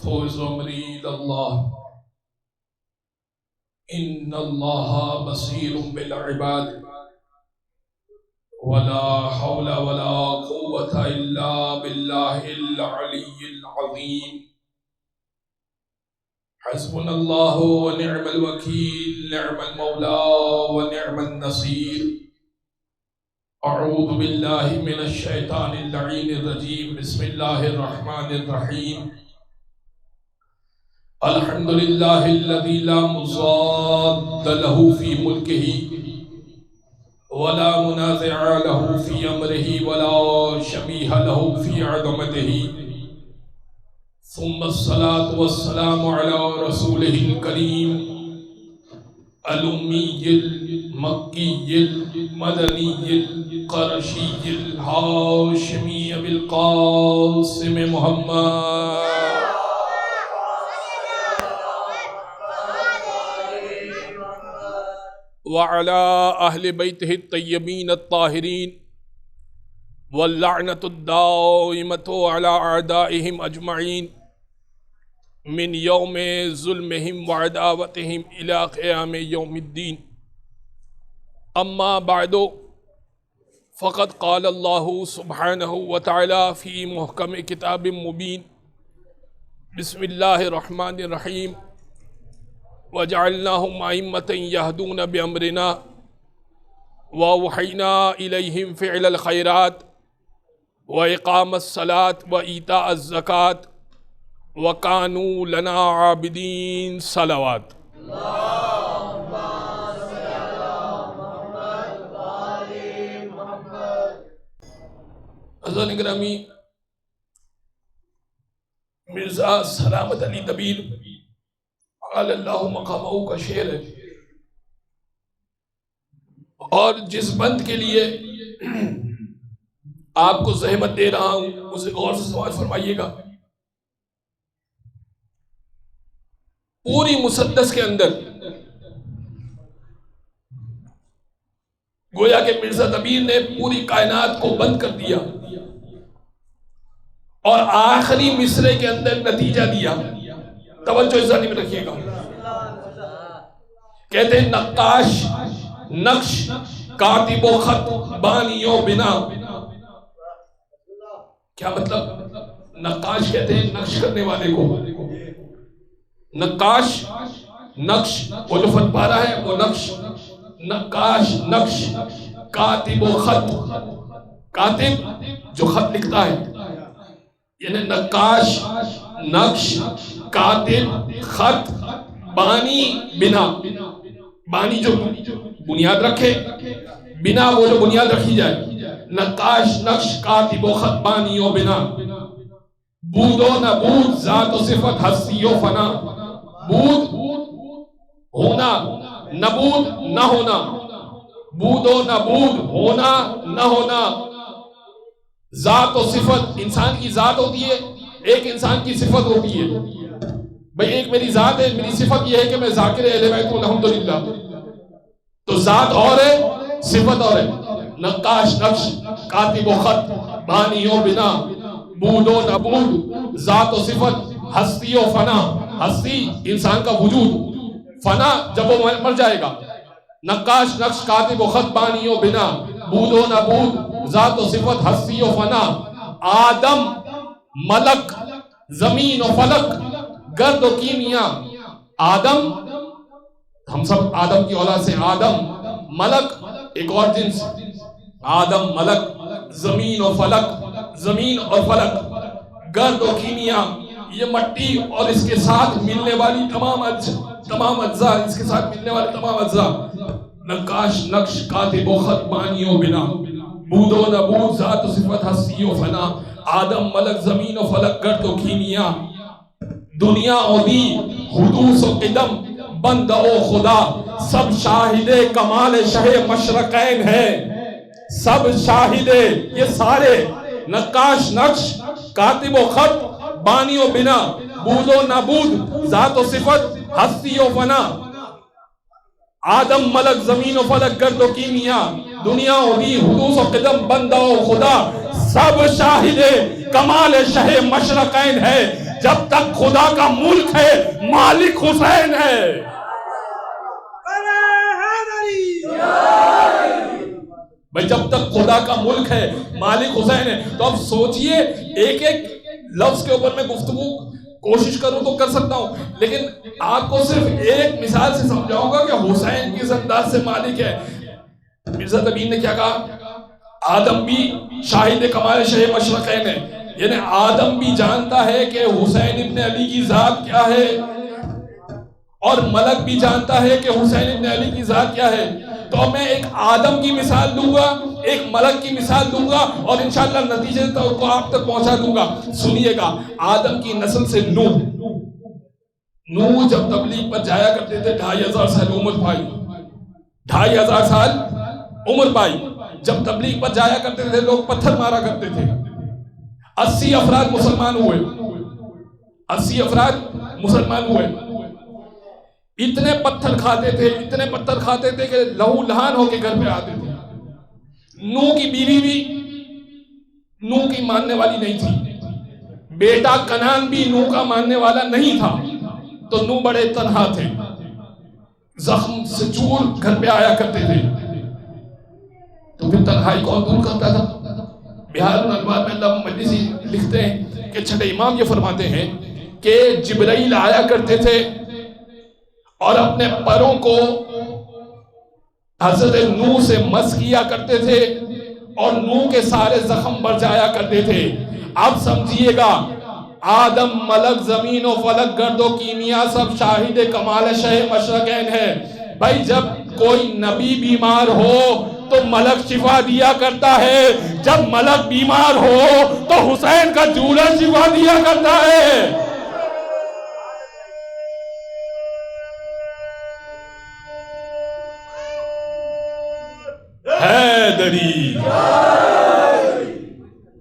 فوز امری اللہ ان اللہ بصیر بالعباد ولا حول ولا قوة الا باللہ العلی العظیم حسبنا اللہ ونعم الوکیل نعم المولا ونعم النصیر اعوذ باللہ من الشیطان اللعین الرجیم بسم اللہ الرحمن الرحیم الحمد للہ الذی لا مضاد له فی ملکہ ولا منازع له فی امرہ ولا شبیہ له فی عظمتہ ثم الصلاة والسلام على رسوله الكريم الأمي المكي المدني القرشي الهاشمي بالقاسم محمد وعلى أهل بيته الطيبين الطاهرين واللعنة الدائمة على أعدائهم أجمعين من يوم ظلمهم وعداوتهم إلى قيام يوم الدين أما بعد فقد قال الله سبحانه وتعالى في محكم كتاب مبين بسم الله الرحمن الرحيم وجعلناهم أئمة يهدون بأمرنا وأوحينا إليهم فعل الخيرات وإقام الصلاة وإيتاء الزكاة وَكَانُوا لَنَا عَابِدِينَ صلوات حضرت گرامی مرزا سلامت علی دبیر علی اللہ مقامہ کا شعر ہے، اور جس بند کے لیے آپ کو زحمت دے رہا ہوں اسے غور سے سماعت فرمائیے گا۔ پوری مسدس کے اندر گویا کہ مرزا دبیر نے پوری کائنات کو بند کر دیا اور آخری مصرے کے اندر نتیجہ دیا۔ توجہ اس ذہن میں رکھیے گا، کہتے ہیں نقاش نقش کاتب و خط بانی و بنا۔ کیا مطلب؟ نقاش کہتے ہیں نقش کرنے والے کو، نقاش نقش وہ جو فن پارا ہے وہ نقش، نقاش نقش، کاتب و خط کاتب جو خط لکھتا ہے، یعنی نقاش نقش کاتب خط بانی بنا، بانی جو بنیاد رکھے، بنا وہ جو بنیاد رکھی جائے، نقاش نقش کاتب و خط بانی و بنا، بود و نبود ذات و صفت ہستی و فنا، بود ہونا نبود نہ ہونا، بود و نبود ہونا نہ ہونا، ذات و صفت انسان کی ذات ہوتی ہے، ایک انسان کی صفت ہوتی ہے۔ بھئی ایک میری ذات ہے، میری صفت یہ ہے کہ میں ذاکر اہل بیت ہوں الحمدللہ، تو ذات اور ہے صفت اور ہے۔ نقاش نقش کاتب و خط بانی و بنا، بود و نبود ذات و صفت ہستی و فنا، ہستی انسان کا وجود، فنا جب وہ مر جائے گا۔ نقاش نقش کاتب و خط بانی و بنا، بود و نبود ذات و صفت ہستی و فنا، آدم ملک زمین و فلک گرد و کیمیا، آدم ہم سب آدم کی اولاد سے، آدم ملک ایک اور جنس، آدم ملک زمین و فلک، زمین اور فلک گرد و کیمیا، یہ مٹی اور اس کے ساتھ ملنے والی تمام اجزاء، اس کے ساتھ ملنے والے تمام اجزاء۔ نقاش نقش کاتب و خط بانی و بنا، بود و نبود ذات و صفت ہستی و فنا، آدم ملک زمین و فلک گرد و کیمیا، دنیا و دی حدوث و قدم بند و خدا، سب شاہد کمال شہ مشرقین ہے، سب شاہد یہ سارے، نقاش نقش کاتب و خط بانی و بنا، بود و نبود ذات و صفت ہستی و فنا، آدم ملک زمین و فلک گرد و کیمیا، دنیا و دی حدوث و قدم بندہ و خدا، سب شاہد کمال شہ مشرقین ہے۔ جب تک خدا کا ملک ہے مالک حسین ہے. بھائی جب تک خدا کا ملک ہے مالک حسین ہے. تو اب سوچئے ایک ایک لفظ کے اوپر میں گفتگو کوشش کروں تو کر سکتا ہوں، لیکن آپ کو صرف ایک مثال سے سمجھاؤں گا کہ حسین کس انداز سے مالک ہے. مرزا تبین نے کیا کہا؟ آدم بھی شاہد کمال شہ مشرقین ہے، یعنی آدم بھی جانتا ہے کہ حسین ابن علی کی ذات کیا ہے، اور ملک بھی جانتا ہے کہ حسین ابن علی کی ذات کیا ہے. تو میں ایک آدم کی مثال دوں گا، ایک ملک کی مثال دوں گا، اور انشاءاللہ نتیجے کو آپ تک پہنچا دوں گا. سنیے گا، آدم کی نسل سے نوح جب تبلیغ پر جایا کرتے تھے 2500 سال عمر پائی، 2500 سال عمر پائی. جب تبلیغ پر جایا کرتے تھے لوگ پتھر مارا کرتے تھے. 80 افراد مسلمان ہوئے، 80 افراد مسلمان ہوئے. اتنے پتھر کھاتے تھے، اتنے پتھر کھاتے تھے کہ لہو لہان ہو کے گھر پہ آتے تھے. نوح کی بیوی بھی نوح کی ماننے والی نہیں تھی، بیٹا کنعان بھی نوح کا ماننے والا نہیں تھا. تو نوح بڑے تنہا تھے، زخم سے چور گھر پہ آیا کرتے تھے. تو پھر تنہائی کون دور کرتا تھا؟ بہار الانوار میں اللہ مجلسی لکھتے ہیں کہ چھٹے امام یہ فرماتے ہیں کہ جبرائیل آیا کرتے تھے اور اپنے پروں کو حضرت نوح سے مس کیا کرتے تھے اور نوح کے سارے زخم بڑھ جایا کرتے تھے. اب سمجھیے گا، آدم، ملک، زمین و فلک، گرد و کیمیا سب شاہد کمال شہ مشرقین ہے. بھائی جب کوئی نبی بیمار ہو تو ملک شفا دیا کرتا ہے، جب ملک بیمار ہو تو حسین کا جولہ شفا دیا کرتا ہے. حیدری،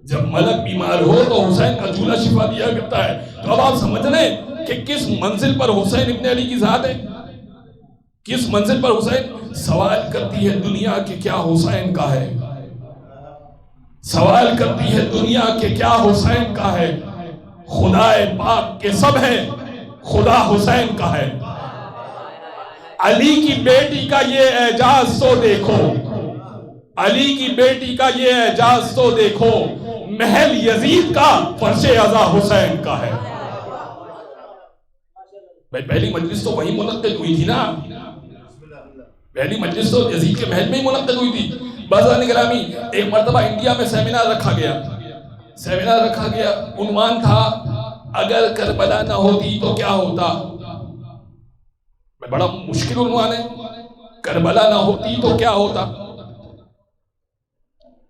جب ملک بیمار ہو تو حسین کا جولہ شفا دیا کرتا ہے. تو اب آپ سمجھ رہے ہیں کہ کس منزل پر حسین ابن علی کی ذات ہے، کس منزل پر حسین. سوال کرتی ہے دنیا کہ کیا حسین کا ہے، سوال کرتی ہے دنیا کہ کیا حسین کا ہے. خدا پاک کے سب ہیں، خدا حسین کا ہے. علی کی بیٹی کا یہ اعجاز تو دیکھو، علی کی بیٹی کا یہ اعجاز تو دیکھو، محل یزید کا فرش عزا حسین کا ہے. بھائی پہلی مجلس تو وہی منعقد ہوئی تھی نا، پہلی مجلس تو یزید کے محل میں ہی منعقد ہوئی تھی. بازرگان گرامی، ایک مرتبہ انڈیا میں سیمینار رکھا گیا، سیمینار رکھا گیا، عنوان تھا اگر کربلا نہ ہوتی تو کیا ہوتا. بڑا مشکل عنوان ہے، کربلا نہ ہوتی تو کیا ہوتا.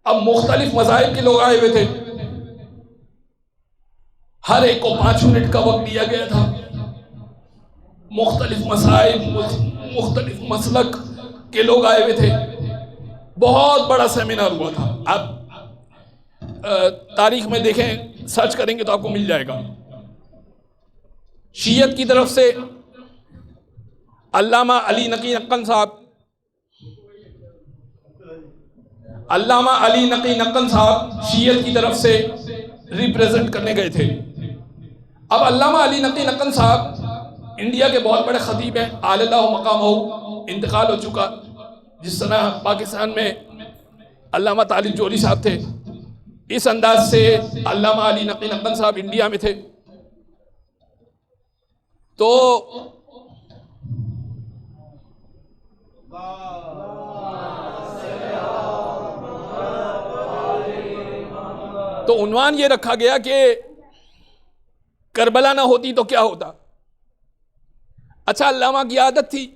اب مختلف مذاہب کے لوگ آئے ہوئے تھے، ہر ایک کو 5 منٹ کا وقت دیا گیا تھا. مختلف مذاہب، مختلف مسلک کے لوگ آئے ہوئے تھے. بہت بڑا سیمینار ہوا تھا. آپ تاریخ میں دیکھیں، سرچ کریں گے تو آپ کو مل جائے گا. شیعت کی طرف سے علامہ علی نقی نقن صاحب، علامہ علی نقی نقن صاحب شیعت کی طرف سے ریپریزنٹ کرنے گئے تھے. اب علامہ علی نقی نقن صاحب انڈیا کے بہت بڑے خطیب ہیں، اعلی اللہ مقامہ، انتقال ہو چکا. جس طرح پاکستان میں علامہ طالب جولی صاحب تھے، اس انداز سے علامہ علی نقی نقن صاحب انڈیا میں تھے. تو عنوان یہ رکھا گیا کہ کربلا نہ ہوتی تو کیا ہوتا. اچھا، علامہ کی عادت تھی،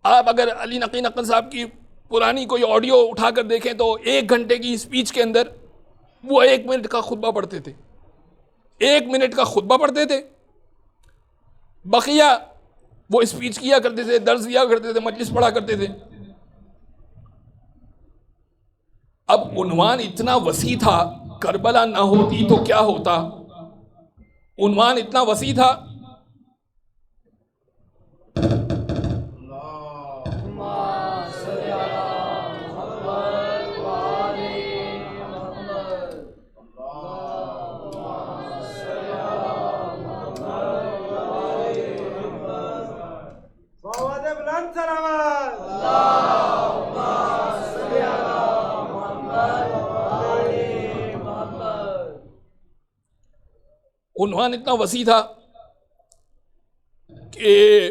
آپ اگر علی نقی نقن صاحب کی پرانی کوئی آڈیو اٹھا کر دیکھیں تو 1 گھنٹے کی اسپیچ کے اندر وہ 1 منٹ کا خطبہ پڑھتے تھے، 1 منٹ کا خطبہ پڑھتے تھے، بقیہ وہ اسپیچ کیا کرتے تھے، درس دیا کرتے تھے، مجلس پڑھا کرتے تھے. اب عنوان اتنا وسیع تھا، کربلا نہ ہوتی تو کیا ہوتا. عنوان اتنا وسیع تھا. عنوان اتنا وسیع تھا کہ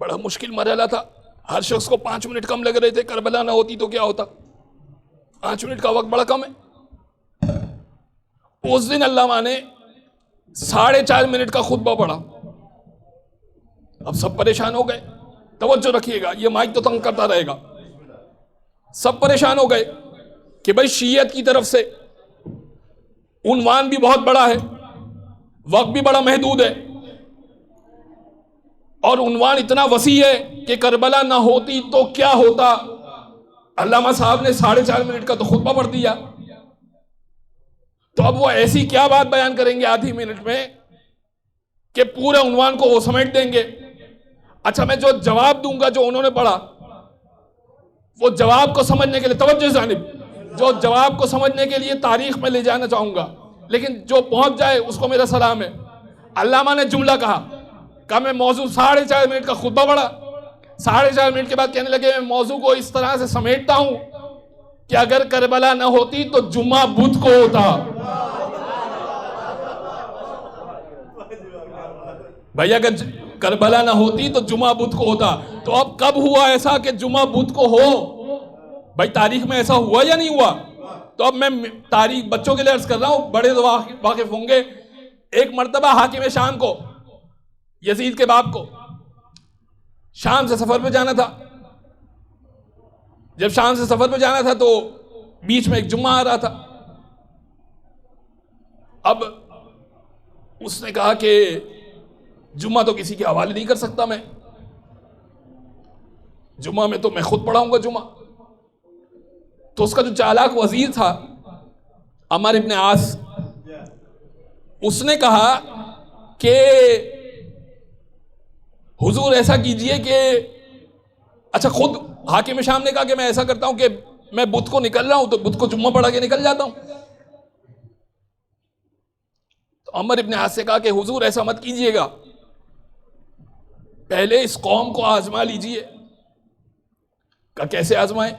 بڑا مشکل مرحلہ تھا. ہر شخص کو 5 منٹ کم لگ رہے تھے. کربلا نہ ہوتی تو کیا ہوتا؟ 5 منٹ کا وقت بڑا کم ہے. اس دن علامہ نے 4.5 منٹ کا خطبہ پڑھا. اب سب پریشان ہو گئے. توجہ رکھیے گا, یہ مائک تو تنگ کرتا رہے گا. سب پریشان ہو گئے کہ بھائی شیعت کی طرف سے عنوان بھی بہت بڑا ہے, وقت بھی بڑا محدود ہے, اور عنوان اتنا وسیع ہے کہ کربلا نہ ہوتی تو کیا ہوتا. علامہ صاحب نے 4.5 منٹ کا تو خطبہ پڑھ دیا, تو اب وہ ایسی کیا بات بیان کریں گے آدھی منٹ میں کہ پورے عنوان کو وہ سمیٹ دیں گے. اچھا, میں جو جواب دوں گا جو انہوں نے پڑھا, وہ جواب کو سمجھنے کے لیے, توجہ جانب, جو جواب کو سمجھنے کے لیے تاریخ میں لے جانا چاہوں گا, لیکن جو پہنچ جائے اس کو میرا سلام ہے. علامہ نے جملہ کہا میں موضوع 4.5 منٹ کا خطبہ پڑھا. 4.5 منٹ کے بعد کہنے لگے میں موضوع کو اس طرح سے سمیٹتا ہوں کہ اگر کربلا نہ ہوتی تو جمعہ بدھ کو ہوتا. بھائی اگر کربلا نہ ہوتی تو جمعہ بدھ کو ہوتا. تو اب کب ہوا ایسا کہ جمعہ بدھ کو ہو؟ بھائی تاریخ میں ایسا ہوا یا نہیں ہوا؟ تو اب میں تاریخ بچوں کے لیے عرض کر رہا ہوں, بڑے تو واقف ہوں گے. ایک مرتبہ حاکم شام کو, یزید کے باپ کو, شام سے سفر پہ جانا تھا. جب شام سے سفر پہ جانا تھا تو بیچ میں ایک جمعہ آ رہا تھا. اب اس نے کہا کہ جمعہ تو کسی کے حوالے نہیں کر سکتا میں, جمعہ میں تو میں خود پڑھاؤں گا جمعہ. تو اس کا جو چالاک وزیر تھا عمر ابن عاص, اس نے کہا کہ حضور ایسا کیجئے کہ, اچھا خود حاکم شام نے کہا کہ میں ایسا کرتا ہوں کہ میں بدھ کو نکل رہا ہوں تو بدھ کو جمعہ پڑھا کے نکل جاتا ہوں. تو عمر ابن عاص سے کہا کہ حضور ایسا مت کیجئے گا, پہلے اس قوم کو آزما لیجئے. کہا کیسے آزمائیں؟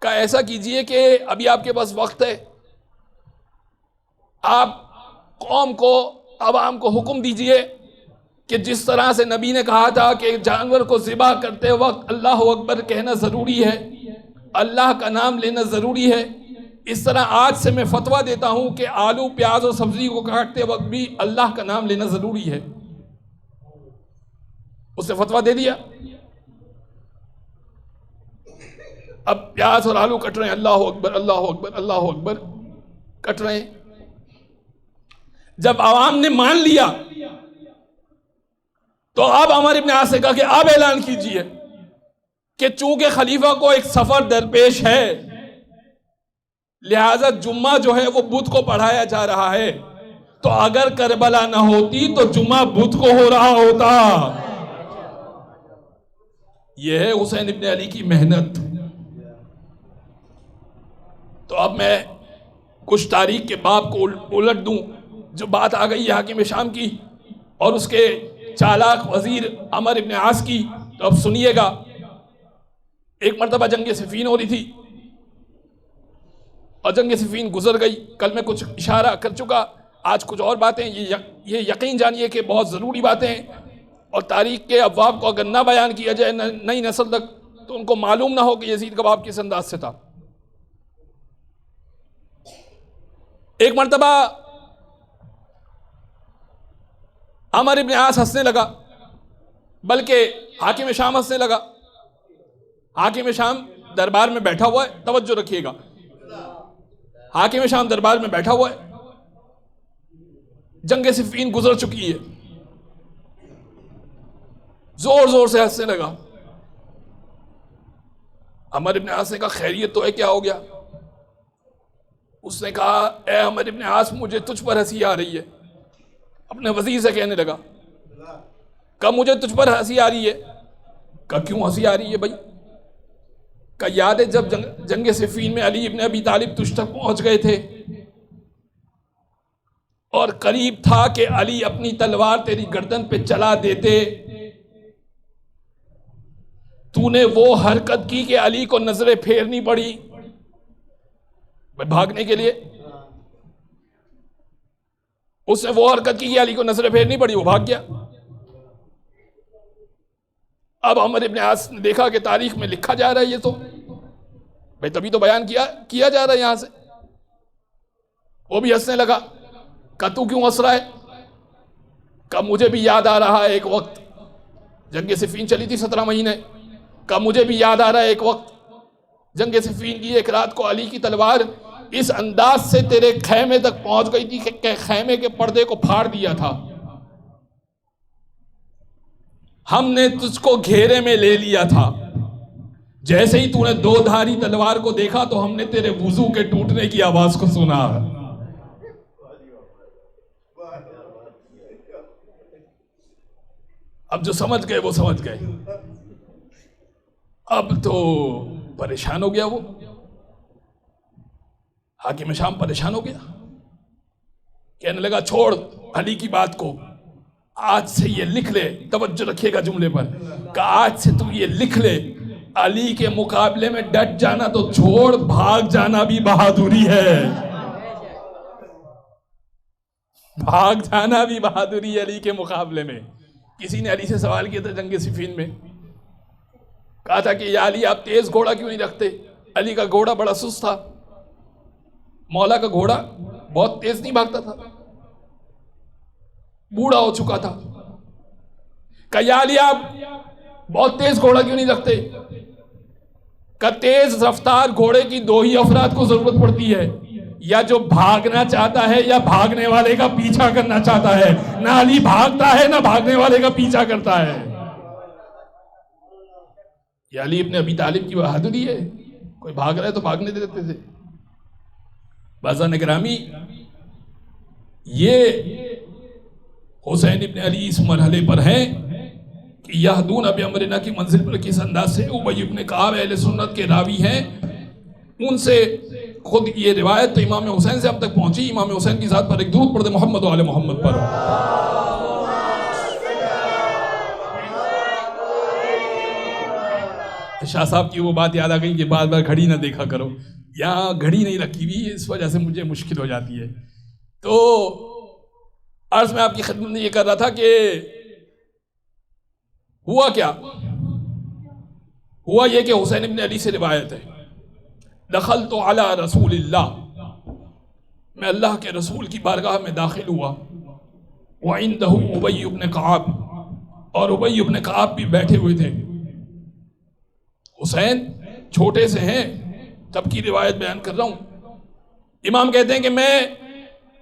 کہا ایسا کیجئے کہ ابھی آپ کے پاس وقت ہے, آپ قوم کو, عوام کو حکم دیجئے کہ جس طرح سے نبی نے کہا تھا کہ جانور کو ذبح کرتے وقت اللہ اکبر کہنا ضروری ہے, اللہ کا نام لینا ضروری ہے, اس طرح آج سے میں فتویٰ دیتا ہوں کہ آلو پیاز اور سبزی کو کاٹتے وقت بھی اللہ کا نام لینا ضروری ہے. اس نے فتویٰ دے دیا. اب پیاز اور آلو کٹ رہے ہیں, اللہ اکبر اللہ اکبر اللہ اکبر کٹ رہے ہیں. جب عوام نے مان لیا تو اب عمر ابن عاص سے کہا کہ اب اعلان کیجئے کہ چونکہ خلیفہ کو ایک سفر درپیش ہے, لہذا جمعہ جو ہے وہ بدھ کو پڑھایا جا رہا ہے, تو اگر کربلا نہ ہوتی تو جمعہ بدھ کو ہو رہا ہوتا. یہ ہے حسین ابن علی کی محنت. تو اب میں کچھ تاریخ کے باب کو الٹ دوں. جو بات آ گئی ہے حاکم شام کی اور اس کے چالاک وزیر عمر ابن عاص کی, تو اب سنیے گا. ایک مرتبہ جنگ صفین ہو رہی تھی اور جنگ صفین گزر گئی. کل میں کچھ اشارہ کر چکا, آج کچھ اور باتیں. یہ یقین جانیے کہ بہت ضروری باتیں ہیں, اور تاریخ کے ابواب کو اگر نہ بیان کیا جائے نئی نسل تک تو ان کو معلوم نہ ہو کہ یزید کا باپ کس انداز سے تھا. ایک مرتبہ عمر ابن عاص ہنسنے لگا, بلکہ حاکم شام ہنسنے لگا. حاکم شام دربار میں بیٹھا ہوا ہے, توجہ رکھیے گا, حاکم شام دربار میں بیٹھا ہوا ہے, جنگ صفین گزر چکی ہے, زور زور سے ہنسنے لگا. عمر ابن عاص نے کہا خیریت تو ہے, کیا ہو گیا؟ اس نے کہا اے عمر ابن عاص مجھے تجھ پر ہنسی آ رہی ہے. اپنے وزیر سے کہنے لگا, کہا مجھے تجھ پر ہنسی آ رہی ہے. کہا کیوں ہنسی آ رہی ہے بھائی؟ کہا یاد ہے جب جنگ صفین میں علی ابن ابی طالب تجھ تک پہنچ گئے تھے اور قریب تھا کہ علی اپنی تلوار تیری گردن پہ چلا دیتے، تو نے وہ حرکت کی کہ علی کو نظریں پھیرنی پڑی بھاگنے کے لیے. اس نے وہ حرکت کی کہ علی کو نظریں پھیرنی پڑی، وہ بھاگ گیا. اب عمر ابن عاص نے دیکھا کہ تاریخ میں لکھا جا رہا ہے یہ تو بھائی تبھی تو بیان کیا جا رہا ہے یہاں سے. وہ بھی ہنسنے لگا. کہ تو کیوں ہنس رہا ہے؟ کہ مجھے بھی یاد آ رہا ہے ایک وقت جنگ صفین چلی تھی 17 مہینے. کہ مجھے بھی یاد آ رہا ہے ایک وقت جنگ صفین کی ایک رات کو علی کی تلوار اس انداز سے تیرے خیمے تک پہنچ گئی تھی کہ خیمے کے پردے کو پھاڑ دیا تھا. ہم نے تجھ کو گھیرے میں لے لیا تھا. جیسے ہی تو نے 2 دھاری تلوار کو دیکھا تو ہم نے تیرے وضو کے ٹوٹنے کی آواز کو سنا. اب جو سمجھ گئے وہ سمجھ گئے. اب تو پریشان ہو گیا وہ حاکم شام، پریشان ہو گیا. کہنے لگا چھوڑ علی کی بات کو، آج سے یہ لکھ لے، توجہ رکھیے گا جملے پر، کہ آج سے تو یہ لکھ لے علی کے مقابلے میں ڈٹ جانا تو چھوڑ، بھاگ جانا بھی بہادری ہے. بھاگ جانا بھی بہادری ہے علی کے مقابلے میں. کسی نے علی سے سوال کیا تھا جنگ صفین میں، کہا تھا کہ یا علی آپ تیز گھوڑا کیوں نہیں رکھتے؟ علی کا گھوڑا بڑا سست تھا. مولا کا گھوڑا بہت تیز نہیں بھاگتا تھا، بوڑھا ہو چکا تھا. کہ یا علی آپ بہت تیز گھوڑا کیوں نہیں رکھتے؟ کہ تیز رفتار گھوڑے کی 2 ہی افراد کو ضرورت پڑتی ہے، یا جو بھاگنا چاہتا ہے یا بھاگنے والے کا پیچھا کرنا چاہتا ہے. نہ علی بھاگتا ہے نہ بھاگنے والے کا پیچھا کرتا ہے. یہ علی ابن ابی طالب کی بہادری ہے. کوئی بھاگ رہا ہے تو بھاگنے دیتے تھے. بازان گرامی، یہ حسین ابن علی اس مرحلے پر ہیں کہ یہدون بامرنا کی منزل پر کس انداز سے ابی ابن کعب اہل سنت کے راوی ہیں. ان سے خود یہ روایت تو امام حسین سے اب تک پہنچی. امام حسین کی ذات پر ایک درود پڑھ دے محمد و آل محمد پر. شاہ صاحب کی وہ بات یاد آ گئی کہ بار بار گھڑی نہ دیکھا کرو. یہاں گھڑی نہیں رکھی ہوئی، اس وجہ سے مجھے مشکل ہو جاتی ہے. تو عرض میں آپ کی خدمت میں یہ کر رہا تھا کہ ہوا کیا؟ ہوا یہ کہ حسین ابن علی سے روایت ہے، دخلت علی رسول اللہ، میں اللہ کے رسول کی بارگاہ میں داخل ہوا، وعندہ ابی ابن کعب، اور ابی ابن کعب بھی بیٹھے ہوئے تھے. حسین چھوٹے سے ہیں، تب کی روایت بیان کر رہا ہوں. امام کہتے ہیں کہ میں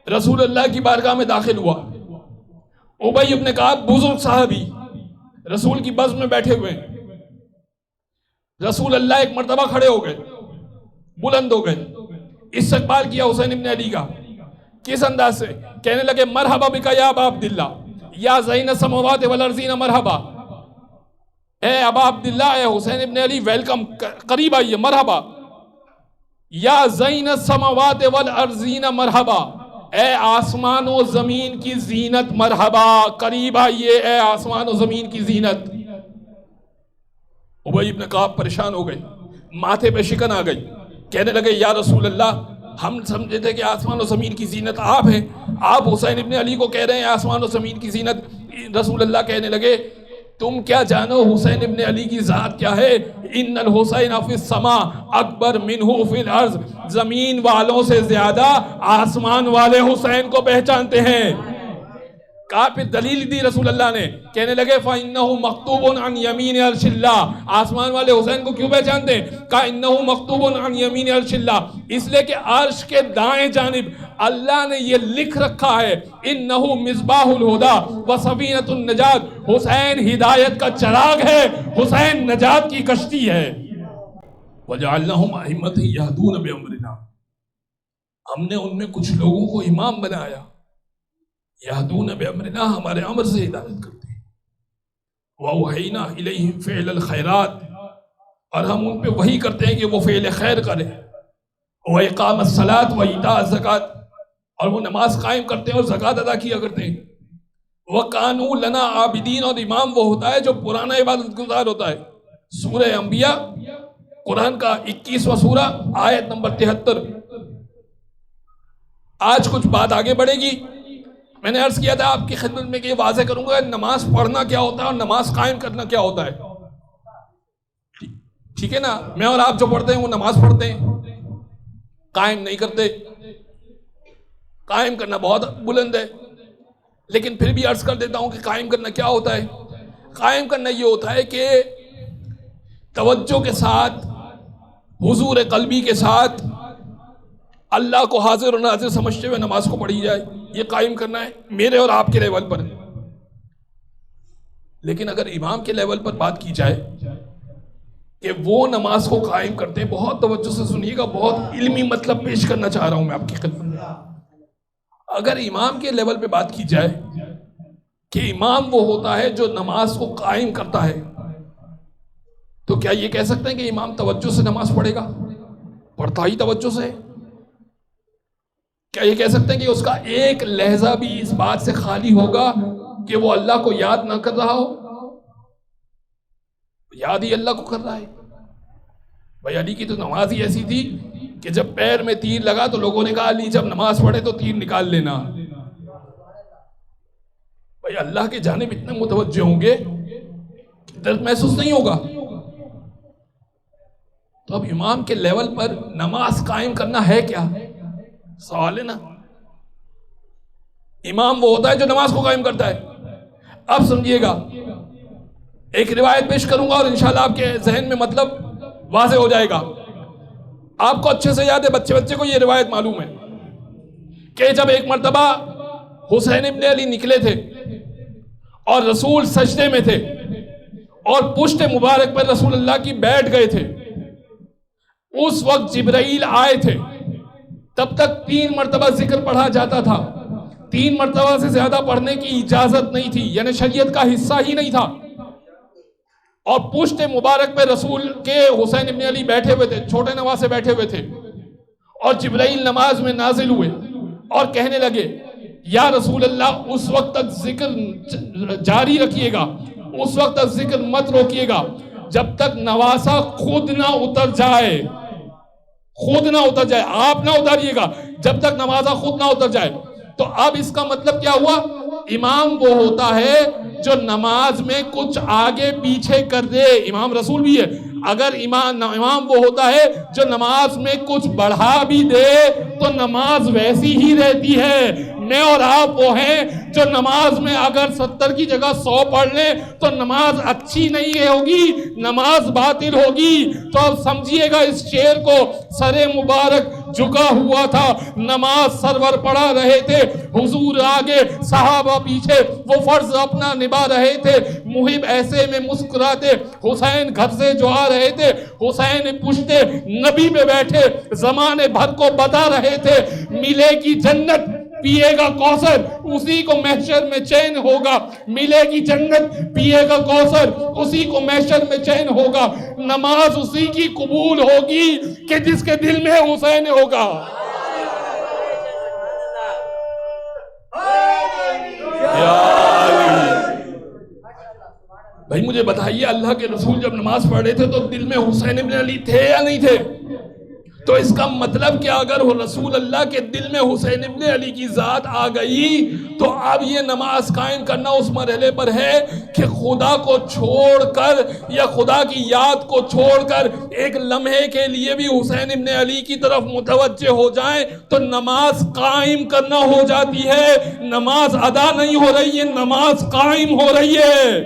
رسول اللہ کی بارگاہ میں داخل ہوا. ابی ابن کعب بزرگ صحابی رسول کی بزم میں بیٹھے ہوئے ہیں. رسول اللہ ایک مرتبہ کھڑے ہو گئے، بلند ہو گئے، استقبال کیا حسین ابن علی کا. کس انداز سے؟ کہنے لگے مرحبا بک یا ابا عبداللہ، یا زین السماوات والارضین مرحبا. اے ابا عبداللہ، اے حسین ابن علی، ویلکم، قریب آئیے، مرحبا. یا زین السماوات والارضین مرحبا، اے آسمان و زمین کی زینت مرحبا، قریب آئیے اے آسمان و زمین کی زینت. ابی ابن کعب پریشان ہو گئے، ماتھے پہ شکن آ گئی. کہنے لگے یا رسول اللہ، ہم سمجھے تھے کہ آسمان و زمین کی زینت آپ ہیں، آپ حسین ابن علی کو کہہ رہے ہیں آسمان و زمین کی زینت. رسول اللہ کہنے لگے تم کیا جانو حسین ابن علی کی ذات کیا ہے؟ ان الحسین فی السماء اکبر منہ فی الارض، زمین والوں سے زیادہ آسمان والے حسین کو پہچانتے ہیں. کہا پھر دلیل دی رسول اللہ نے. کہنے لگے فَإِنَّهُ مَكْتُوبٌ عَنْ يَمِينِ عَرْشِ اللَّهِ، آسمان والے حسین کو کیوں پہچانتے ہیں؟ کہا إِنَّهُ مَكْتُوبٌ عَنْ يَمِينِ عَرْشِ اللَّهِ، اس لیے کہ عرش کے دائیں جانب اللہ نے یہ لکھ رکھا ہے إِنَّهُ مِصْبَاحُ الْهُدَى وَسَفِينَةُ النَّجَاةِ، حسین ہدایت کا چراغ ہے، حسین نجات کی کشتی ہے. وَجَعَلْنَاهُمْ أَئِمَّةً يَهْدُونَ بِأَمْرِنَا، ہم نے ان میں کچھ لوگوں کو امام بنایا، یہدون بامرنا، ہمارے امر سے ہدایت کرتے ہیں. وَأَوْحَيْنَا إِلَيْهِمْ فِعْلَ الْخَيْرَاتِ، اور ہم ان پہ وحی کرتے ہیں کہ وہ فعل خیر کریں. وَإِقَامَ الصَّلَاةِ وَإِيتَاءَ الزَّکَاةِ، اور وہ نماز قائم کرتے ہیں اور زکوٰۃ ادا کیا کرتے ہیں. وَقَانُوا لَنَا عَابِدِينَ، اور امام وہ ہوتا ہے جو پرانا عبادت گزار ہوتا ہے. سورہ انبیاء قرآن کا 21واں سورہ آیت نمبر 73. آج کچھ بات آگے بڑھے گی. میں نے عرض کیا تھا آپ کی خدمت میں کہ یہ واضح کروں گا نماز پڑھنا کیا ہوتا ہے اور نماز قائم کرنا کیا ہوتا ہے. ٹھیک ہے نا؟ میں اور آپ جو پڑھتے ہیں وہ نماز پڑھتے ہیں، قائم نہیں کرتے. قائم کرنا بہت بلند ہے، لیکن پھر بھی عرض کر دیتا ہوں کہ قائم کرنا کیا ہوتا ہے. قائم کرنا یہ ہوتا ہے کہ توجہ کے ساتھ، حضور قلبی کے ساتھ، اللہ کو حاضر و ناظر سمجھتے ہوئے نماز کو پڑھی جائے. یہ قائم کرنا ہے میرے اور آپ کے لیول پر. لیکن اگر امام کے لیول پر بات کی جائے کہ وہ نماز کو قائم کرتے ہیں، بہت توجہ سے سنیے گا، بہت علمی مطلب پیش کرنا چاہ رہا ہوں میں آپ کی خدمت میں. اگر امام کے لیول پہ بات کی جائے کہ امام وہ ہوتا ہے جو نماز کو قائم کرتا ہے، تو کیا یہ کہہ سکتے ہیں کہ امام توجہ سے نماز پڑھے گا؟ پڑھتا ہی توجہ سے. کیا یہ کہہ سکتے ہیں کہ اس کا ایک لہجہ بھی اس بات سے خالی ہوگا کہ وہ اللہ کو یاد نہ کر رہا ہو؟ یاد ہی اللہ کو کر رہا ہے. بھائی علی کی تو نماز ہی ایسی تھی کہ جب پیر میں تیر لگا تو لوگوں نے کہا علی جب نماز پڑھے تو تیر نکال لینا. بھائی اللہ کے جانب اتنے متوجہ ہوں گے کہ درد محسوس نہیں ہوگا. تو اب امام کے لیول پر نماز قائم کرنا ہے کیا؟ سوال ہے نا. امام وہ ہوتا ہے جو نماز کو قائم کرتا ہے. اب سمجھیے گا، ایک روایت پیش کروں گا اور انشاءاللہ آپ کے ذہن میں مطلب واضح ہو جائے گا. آپ کو اچھے سے یاد ہے، بچے کو یہ روایت معلوم ہے کہ جب ایک مرتبہ حسین ابن علی نکلے تھے اور رسول سجدے میں تھے اور پشت مبارک پر رسول اللہ کی بیٹھ گئے تھے، اس وقت جبرائیل آئے تھے. تب تک 3 مرتبہ ذکر پڑھا جاتا تھا. 3 مرتبہ سے زیادہ پڑھنے کی اجازت نہیں تھی، یعنی شریعت کا حصہ ہی نہیں تھا. اور پشت مبارک پہ رسول کے حسین ابن علی بیٹھے ہوئے تھے، چھوٹے نواسے بیٹھے ہوئے تھے. اور جبرائیل نماز میں نازل ہوئے اور کہنے لگے یا رسول اللہ اس وقت تک ذکر جاری رکھیے گا، اس وقت تک ذکر مت روکیے گا جب تک نواسا خود نہ اتر جائے. خود نہ اتر جائے، آپ نہ اتاریے گا جب تک نوازا خود نہ اتر جائے. تو اب اس کا مطلب کیا ہوا؟ امام وہ ہوتا ہے جو نماز میں کچھ آگے پیچھے کر دے. امام رسول بھی ہے. اگر امام وہ ہوتا ہے جو نماز میں کچھ بڑھا بھی دے تو نماز ویسی ہی رہتی ہے. میں اور آپ وہ ہیں جو نماز میں اگر 70 کی جگہ 100 پڑھ لیں تو نماز اچھی نہیں ہوگی، نماز باطل ہوگی. تو اب سمجھیے گا اس شعر کو، سر مبارک جھکا ہوا تھا، نماز سرور پڑھا رہے تھے، حضور آگے صحابہ پیچھے، وہ فرض اپنا نبھا رہے تھے. محب ایسے میں مسکراتے، حسین گھر سے جو آ رہے تھے، حسین پشتے نبی پہ بیٹھے زمانے بھر کو بتا رہے تھے ملے گی جنت پیے گا کوثر اسی کو محشر میں چین ہوگا. ملے گی جنت پیے گا کوثر اسی کو محشر میں چین ہوگا. نماز اسی کی قبول ہوگی کہ جس کے دل میں حسین ہوگا. بھائی مجھے بتائیے اللہ کے رسول جب نماز پڑھ رہے تھے تو دل میں حسین ابن علی تھے یا نہیں تھے؟ تو اس کا مطلب کہ اگر وہ رسول اللہ کے دل میں حسین ابن علی کی ذات آ گئی تو اب یہ نماز قائم کرنا اس مرحلے پر ہے کہ خدا کو چھوڑ کر یا خدا کی یاد کو چھوڑ کر ایک لمحے کے لیے بھی حسین ابن علی کی طرف متوجہ ہو جائیں تو نماز قائم کرنا ہو جاتی ہے. نماز ادا نہیں ہو رہی ہے، نماز قائم ہو رہی ہے.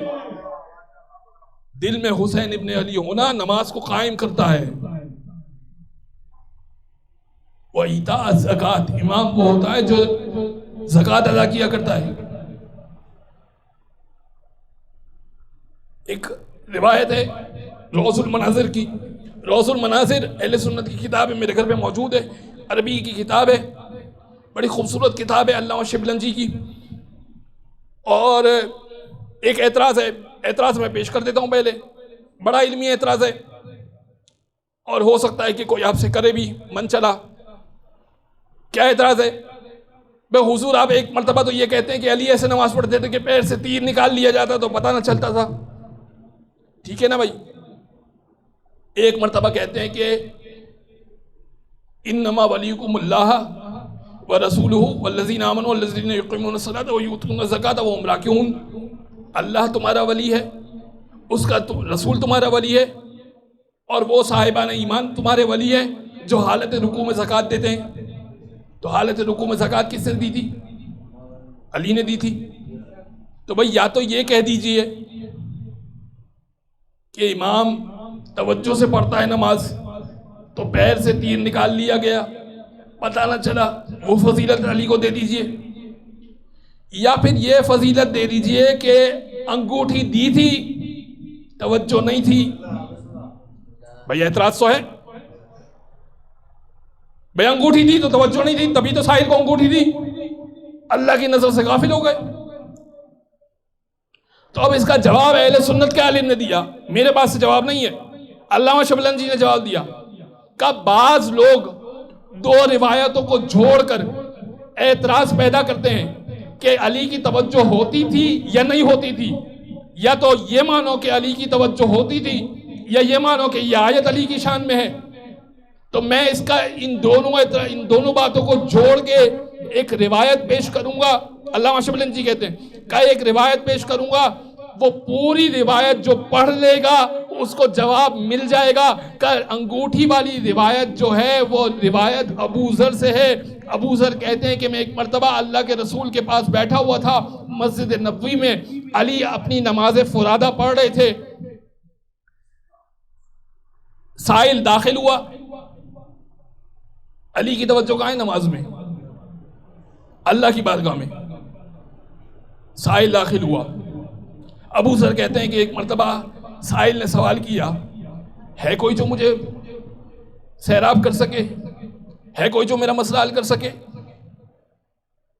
دل میں حسین ابن علی ہونا نماز کو قائم کرتا ہے. وَإِيتَاءَ الزَّكَاةِ امام وہ ہوتا ہے جو زکوٰۃ ادا کیا کرتا ہے. ایک روایت ہے روض المناظر کی. روض المناظر اہل سنت کی کتاب ہے، میرے گھر پہ موجود ہے، عربی کی کتاب ہے، بڑی خوبصورت کتاب ہے علامہ شبلنجی کی. اور ایک اعتراض ہے، اعتراض میں پیش کر دیتا ہوں پہلے. بڑا علمی اعتراض ہے اور ہو سکتا ہے کہ کوئی آپ سے کرے بھی من چلا. کیا اعتراض ہے بے حضور آپ ایک مرتبہ تو یہ کہتے ہیں کہ علی ایسے نماز پڑھتے تھے کہ پیر سے تیر نکال لیا جاتا تو پتہ نہ چلتا تھا، ٹھیک ہے نا بھائی؟ ایک مرتبہ کہتے ہیں کہ انما ولیکم اللہ ورسولہ والذین آمنوا والذین یقیمون الصلاۃ ویؤتون الزکاۃ وہم راکعون، اللہ تمہارا ولی ہے، اس کا رسول تمہارا ولی ہے، اور وہ صاحبان ایمان تمہارے ولی ہے جو حالت رکوع میں زکوٰۃ دیتے ہیں۔ تو حالت رکوع میں زکوٰۃ کس نے دی تھی؟ علی نے دی تھی۔ تو بھائی یا تو یہ کہہ دیجئے کہ امام توجہ سے پڑھتا ہے نماز تو پیر سے تیر نکال لیا گیا، پتہ نہ چلا، وہ فضیلت علی کو دے دیجئے، یا پھر یہ فضیلت دے دیجئے کہ انگوٹھی دی تھی توجہ نہیں تھی۔ بھائی اعتراض تو ہے، بھائی انگوٹھی دی تو توجہ نہیں تھی، تبھی تو سائل کو انگوٹھی دی، اللہ کی نظر سے غافل ہو گئے۔ تو اب اس کا جواب اہل سنت کے عالم نے دیا، میرے پاس سے جواب نہیں ہے، علامہ شبلنجی نے جواب دیا کہ بعض لوگ دو روایتوں کو جوڑ کر اعتراض پیدا کرتے ہیں کہ علی کی توجہ ہوتی تھی یا نہیں ہوتی تھی، یا تو یہ مانو کہ علی کی توجہ ہوتی تھی یا یہ مانو کہ یہ آیت علی کی شان میں ہے۔ تو میں اس کا ان دونوں باتوں کو جوڑ کے ایک روایت پیش کروں گا، علامہ شبلنجی کہتے ہیں کہ ایک روایت پیش کروں گا، وہ پوری روایت جو پڑھ لے گا اس کو جواب مل جائے گا کہ انگوٹھی والی روایت جو ہے وہ روایت ابو ذر سے ہے۔ ابو ذر کہتے ہیں کہ میں ایک مرتبہ اللہ کے رسول کے پاس بیٹھا ہوا تھا مسجد نبوی میں، علی اپنی نماز فرادہ پڑھ رہے تھے، سائل داخل ہوا، علی کی توجہ کہاں ہے؟ نماز میں، اللہ کی بارگاہ میں، سائل داخل ہوا۔ ابو ذر کہتے ہیں کہ ایک مرتبہ سائل نے سوال کیا، ہے کوئی جو مجھے سیراب کر سکے؟ ہے کوئی جو میرا مسئلہ حل کر سکے؟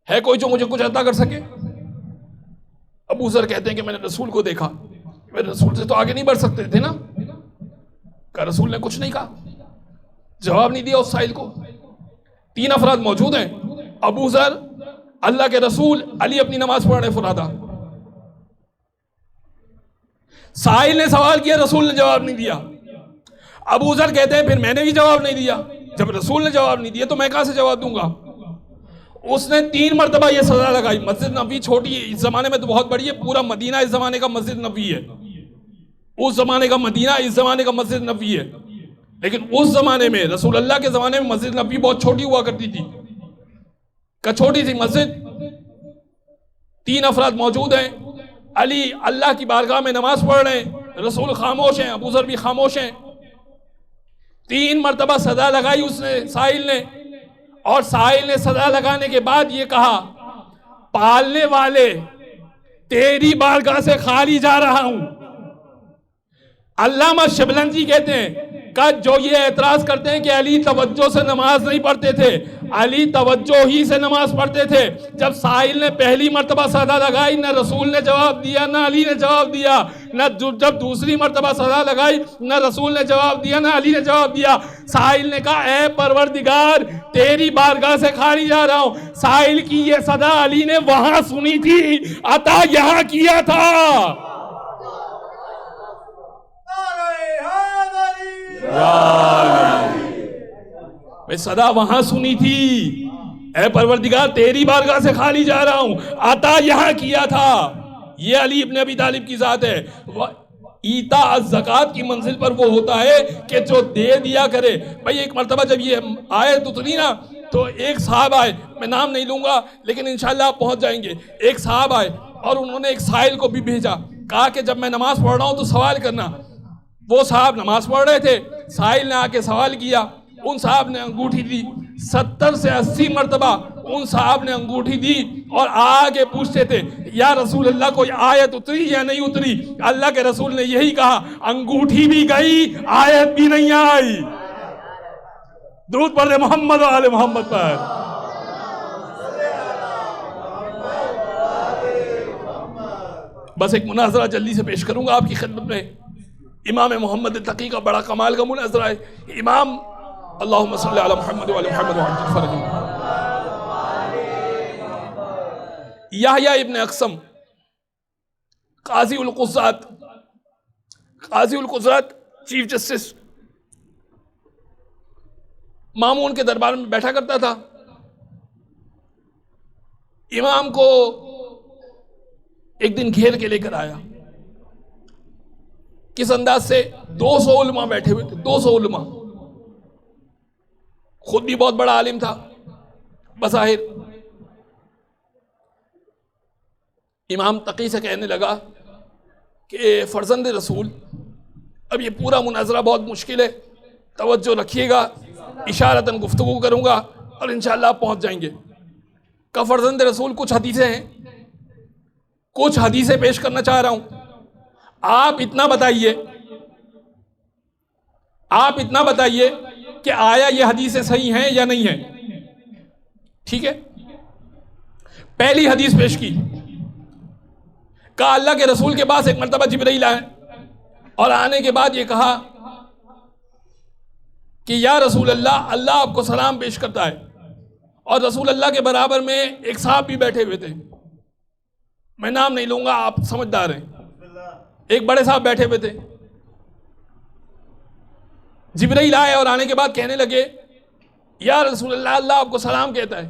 ہے کوئی جو مجھے کچھ عطا کر سکے؟ ابو ذر کہتے ہیں کہ میں نے رسول کو دیکھا، میرے رسول سے تو آگے نہیں بڑھ سکتے تھے نا، کہ رسول نے کچھ نہیں کہا، جواب نہیں دیا اس سائل کو۔ تین افراد موجود ہیں، ابو ذر، اللہ کے رسول، علی اپنی نماز پڑھ رہے فرادہ۔ سائل نے سوال کیا، رسول نے جواب نہیں دیا۔ ابو ذر کہتے ہیں پھر میں نے بھی جواب نہیں دیا، جب رسول نے جواب نہیں دیا تو میں کہاں سے جواب دوں گا؟ اس نے 3 مرتبہ یہ سزا لگائی۔ مسجد نبوی چھوٹی ہے، اس زمانے میں تو بہت بڑی ہے، پورا مدینہ اس زمانے کا مسجد نبوی ہے، اس زمانے کا مدینہ اس زمانے کا مسجد نبوی ہے، لیکن اس زمانے میں رسول اللہ کے زمانے میں مسجد نبوی بہت چھوٹی ہوا کرتی تھی، کہ چھوٹی سی مسجد، 3 افراد موجود ہیں، علی اللہ کی بارگاہ میں نماز پڑھ رہے ہیں، رسول خاموش ہیں، ابو ذر بھی خاموش ہیں۔ 3 مرتبہ سزا لگائی اس نے، سائل نے، اور سائل نے سزا لگانے کے بعد یہ کہا، پالنے والے تیری بارگاہ سے خالی جا رہا ہوں۔ علامہ شبلنجی کہتے ہیں کہ جو یہ اعتراض کرتے ہیں کہ علی توجہ سے نماز نہیں پڑھتے تھے، علی توجہ ہی سے نماز پڑھتے تھے۔ جب سائل نے پہلی مرتبہ سزا لگائی، نہ رسول نے جواب دیا نہ علی نے جواب دیا، نہ جب دوسری مرتبہ سزا لگائی نہ رسول نے جواب دیا نہ علی نے جواب دیا۔ سائل نے کہا اے پروردگار تیری بارگاہ سے خالی جا رہا ہوں۔ سائل کی یہ صدا علی نے وہاں سنی تھی، عطا یہاں کیا تھا۔ میں صدا وہاں سنی تھی، اے پروردگار تیری بارگاہ سے خالی جا رہا ہوں، عطا یہاں کیا تھا۔ یہ علی ابن ابی طالب کی ذات ہے۔ ایتا الزکوٰۃ کی منزل پر وہ ہوتا ہے کہ جو دے دیا کرے۔ بھئی ایک مرتبہ جب یہ آیت اتری نا تو ایک صاحب آئے، میں نام نہیں لوں گا لیکن انشاءاللہ آپ پہنچ جائیں گے۔ ایک صاحب آئے اور انہوں نے ایک سائل کو بھی بھیجا، کہا کہ جب میں نماز پڑھ رہا ہوں تو سوال کرنا۔ وہ صاحب نماز پڑھ رہے تھے، سائل نے آ کے سوال کیا، ان صاحب نے انگوٹھی دی، 70 سے 80 مرتبہ ان صاحب نے انگوٹھی دی اور آگے پوچھتے تھے یا رسول اللہ کوئی آیت اتری یا نہیں اتری؟ اللہ کے رسول نے یہی کہا، انگوٹھی بھی گئی آیت بھی نہیں آئی۔ درود پڑھ محمد و آل محمد پر۔ بس ایک مناظرہ جلدی سے پیش کروں گا آپ کی خدمت میں۔ امام محمد تقی کا بڑا کمال کا مناظرہ ہے۔ امام اللہم صلی علی محمد و علی محمد وعجل فرجہ۔ یحییٰ ابن اقسم قاضی القضات چیف جسٹس مامون کے دربار میں بیٹھا کرتا تھا. امام کو ایک دن گھیر کے لے کر آیا. کس انداز سے؟ 200 علماء بیٹھے ہوئے تھے, 200 علماء. خود بھی بہت بڑا عالم تھا بظاہر. امام تقی سے کہنے لگا کہ فرزند رسول اب یہ پورا مناظرہ بہت مشکل ہے, توجہ رکھیے گا, اشارتاً گفتگو کروں گا اور انشاءاللہ آپ پہنچ جائیں گے. کہ فرزند رسول کچھ حدیثیں ہیں, کچھ حدیثیں پیش کرنا چاہ رہا ہوں, آپ اتنا بتائیے کہ آیا یہ حدیثیں صحیح ہیں یا نہیں ہیں. ٹھیک ہے, پہلی حدیث پیش کی. کہا اللہ کے رسول کے پاس ایک مرتبہ جبرائیل آئے اور آنے کے بعد یہ کہا کہ یا رسول اللہ, اللہ آپ کو سلام پیش کرتا ہے. اور رسول اللہ کے برابر میں ایک صاحب بھی بیٹھے ہوئے تھے, میں نام نہیں لوں گا, آپ سمجھدار ہیں. ایک بڑے صاحب بیٹھے ہوئے تھے. جبرائیل آئے اور آنے کے بعد کہنے لگے یا رسول اللہ, اللہ آپ کو سلام کہتا ہے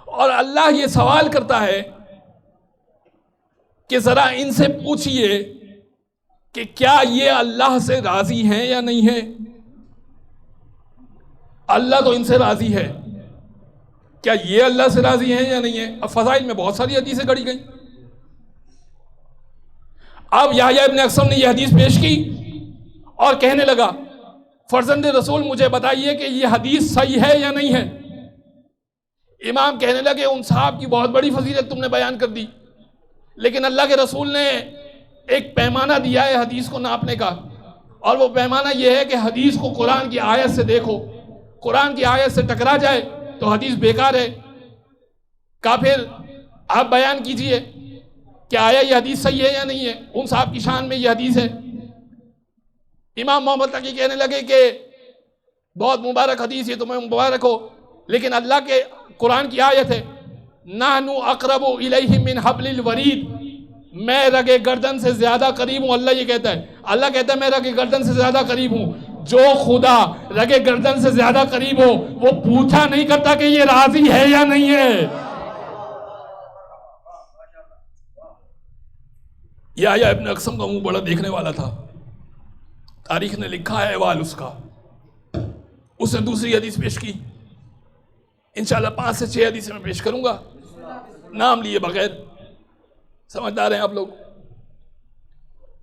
اور اللہ یہ سوال کرتا ہے کہ ذرا ان سے پوچھئے کہ کیا یہ اللہ سے راضی ہیں یا نہیں ہیں. اللہ تو ان سے راضی ہے, کیا یہ اللہ سے راضی ہیں یا نہیں ہیں. اب فضائل میں بہت ساری حدیثیں گڑھی گئیں. اب یحییٰ ابن اقسم نے یہ حدیث پیش کی اور کہنے لگا فرزند رسول مجھے بتائیے کہ یہ حدیث صحیح ہے یا نہیں ہے. امام کہنے لگے ان صاحب کی بہت بڑی فضیلت تم نے بیان کر دی, لیکن اللہ کے رسول نے ایک پیمانہ دیا ہے حدیث کو ناپنے کا, اور وہ پیمانہ یہ ہے کہ حدیث کو قرآن کی آیت سے دیکھو, قرآن کی آیت سے ٹکرا جائے تو حدیث بیکار ہے. کہا پھر آپ بیان کیجئے کہ آیا یہ حدیث صحیح ہے یا نہیں ہے. ان صاحب کی شان میں یہ حدیث ہے. امام محمد تقی کہنے لگے کہ بہت مبارک حدیث, یہ تمہیں مبارک ہو, لیکن اللہ کے قرآن کی آیت ہے نحن اقرب الیہ من حبل الورید, میں رگ گردن سے زیادہ قریب ہوں. اللہ یہ کہتا ہے, اللہ کہتا ہے میں رگ گردن سے زیادہ قریب ہوں. جو خدا رگ گردن سے زیادہ قریب ہو وہ پوچھا نہیں کرتا کہ یہ راضی ہے یا نہیں ہے. یحییٰ ابن اقسم کا منہ بڑا دیکھنے والا تھا, تاریخ نے لکھا ہے احوال اس کا. اس نے دوسری حدیث پیش کی, انشاءاللہ 5 سے 6 حدیثیں میں پیش کروں گا نام لیے بغیر, سمجھدار ہیں آپ لوگ.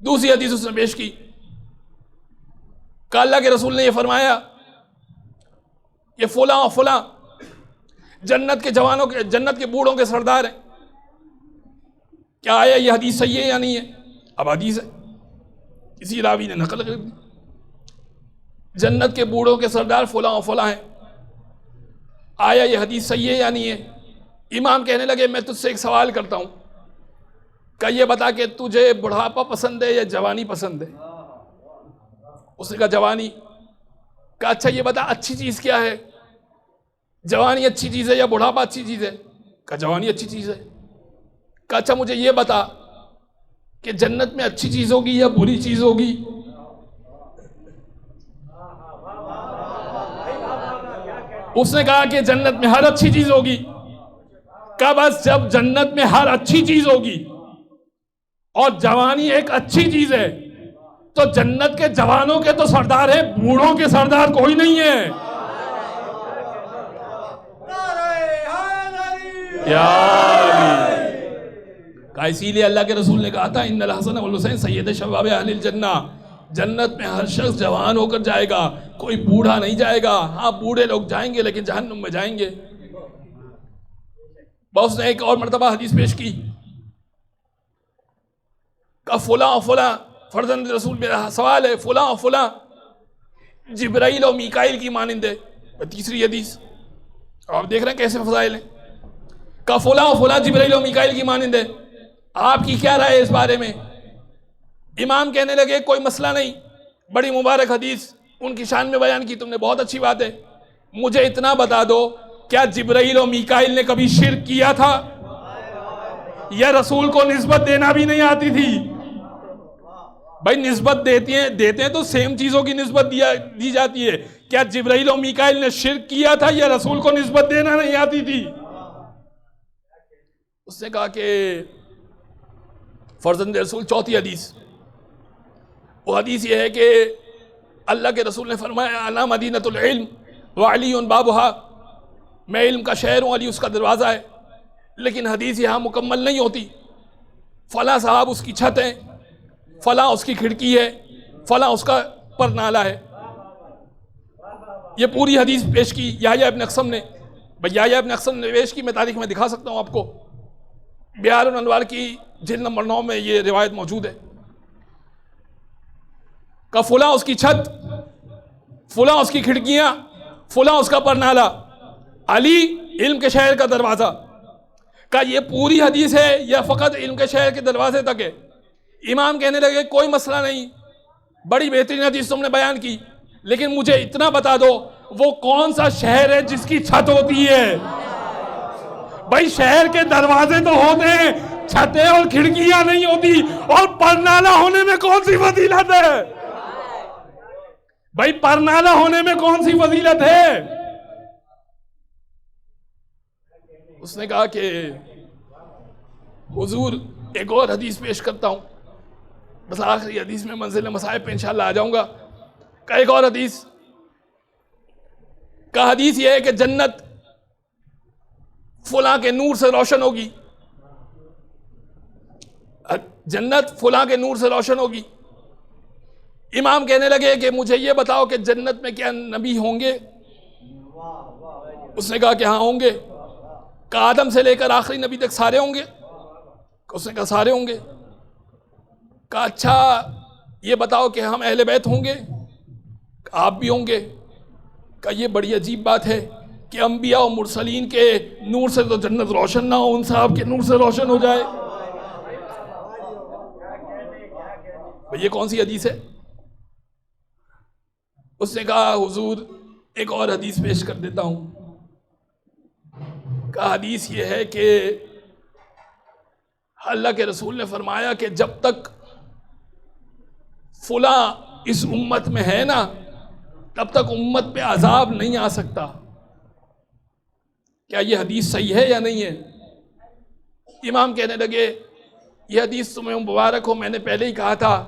دوسری حدیث اس نے پیش کی کہ اللہ کے رسول نے یہ فرمایا یہ فلاں و فلاں جنت کے جوانوں کے, جنت کے بوڑھوں کے سردار ہیں. کیا آیا یہ حدیث صحیح ہے یا نہیں ہے؟ اب حدیث ہے, کسی راوی نے نقل کر دی, جنت کے بوڑھوں کے سردار فلاں و فلاں ہیں. آیا یہ حدیث صحیح ہے یا نہیں ہے؟ امام کہنے لگے میں تجھ سے ایک سوال کرتا ہوں, کہ یہ بتا کہ تجھے بڑھاپا پسند ہے یا جوانی پسند ہے؟ اس نے کہا جوانی. کہا اچھا یہ بتا اچھی چیز کیا ہے, جوانی اچھی چیز ہے یا بڑھاپا اچھی چیز ہے؟ کہا جوانی اچھی چیز ہے. کہا اچھا مجھے یہ بتا کہ جنت میں اچھی چیز ہوگی یا بری چیز ہوگی؟ اس نے کہا کہ جنت میں ہر اچھی چیز ہوگی. کہا بس جب جنت میں ہر اچھی چیز ہوگی اور جوانی ایک اچھی چیز ہے تو جنت کے جوانوں کے تو سردار ہیں, بوڑھوں کے سردار کوئی نہیں ہے. اسی لیے اللہ کے رسول نے کہا تھا ان الحسن والحسین سید شباب اہل الجنہ, جنت میں ہر شخص جوان ہو کر جائے گا, کوئی بوڑھا نہیں جائے گا. ہاں بوڑھے لوگ جائیں گے لیکن جہنم میں جائیں گے. بس نے ایک اور مرتبہ حدیث پیش کی کہ فلاں فلاں فرزند رسول, میرا سوال ہے, فلاں فلاں جبرائیل و میکائیل کی مانند ہے. تیسری حدیث آپ دیکھ رہے ہیں کیسے فضائل ہیں. کہ فلاں فلاں جبرائیل و میکائیل کی مانند ہے, آپ کی کیا رائے ہے اس بارے میں؟ امام کہنے لگے کوئی مسئلہ نہیں, بڑی مبارک حدیث ان کی شان میں بیان کی تم نے, بہت اچھی بات ہے. مجھے اتنا بتا دو کیا جبرائیل و میکائیل نے کبھی شرک کیا تھا؟ یا رسول کو نسبت دینا بھی نہیں آتی تھی؟ بھائی نسبت دیتے ہیں تو سیم چیزوں کی نسبت دی جاتی ہے. کیا جبرائیل و میکائیل نے شرک کیا تھا یا رسول کو نسبت دینا نہیں آتی تھی؟ اس نے کہا کہ فرزند رسول چوتھی حدیث، وہ حدیث یہ ہے کہ اللہ کے رسول نے فرمایا انا مدینۃ العلم وعلی بابھا، میں علم کا شہر ہوں، علی اس کا دروازہ ہے. لیکن حدیث یہاں مکمل نہیں ہوتی. فلاں صاحب اس کی چھت ہے، فلاں اس کی کھڑکی ہے، فلاں اس کا پرنالہ ہے. یہ پوری حدیث پیش کی یحییٰ ابن اقسم نے. یحییٰ ابن اقسم نے پیش کی، میں تاریخ میں دکھا سکتا ہوں آپ کو، بہار الانوار کی جلد نمبر 9 میں یہ روایت موجود ہے کہ فلاں اس کی چھت، فلاں اس کی کھڑکیاں، فلاں اس کا پرنالہ، علی علم کے شہر کا دروازہ. کہ یہ پوری حدیث ہے یا فقط علم کے شہر کے دروازے تک ہے؟ امام کہنے لگے کوئی مسئلہ نہیں، بڑی بہترین حدیث تم نے بیان کی، لیکن مجھے اتنا بتا دو وہ کون سا شہر ہے جس کی چھت ہوتی ہے؟ بھائی شہر کے دروازے تو ہوتے ہیں، چھتیں اور کھڑکیاں نہیں ہوتی. اور پرنالہ ہونے میں کون سی فضیلت ہے؟ بھائی پرنالہ ہونے میں کون سی فضیلت ہے؟ اس نے کہا کہ حضور ایک اور حدیث پیش کرتا ہوں، بس آخری حدیث میں منزل مصائب پہ انشاءاللہ آ جاؤں گا. کہ ایک اور حدیث کا حدیث یہ ہے کہ جنت فلاں کے نور سے روشن ہوگی، جنت فلاں کے نور سے روشن ہوگی. امام کہنے لگے کہ مجھے یہ بتاؤ کہ جنت میں کیا نبی ہوں گے؟ اس نے کہا کہ ہاں ہوں گے. کہ آدم سے لے کر آخری نبی تک سارے ہوں گے؟ اس نے کہا سارے ہوں گے. کہا اچھا یہ بتاؤ کہ ہم اہل بیت ہوں گے؟ آپ بھی ہوں گے. کہا یہ بڑی عجیب بات ہے کہ انبیاء و مرسلین کے نور سے تو جنت روشن نہ ہو، ان صاحب کے نور سے روشن ہو جائے. یہ کون سی حدیث ہے؟ اس نے کہا حضور ایک اور حدیث پیش کر دیتا ہوں. کہ حدیث یہ ہے کہ اللہ کے رسول نے فرمایا کہ جب تک فلاں اس امت میں ہے نا تب تک امت پہ عذاب نہیں آ سکتا. کیا یہ حدیث صحیح ہے یا نہیں ہے؟ امام کہنے لگے یہ حدیث تمہیں مبارک ہو، میں نے پہلے ہی کہا تھا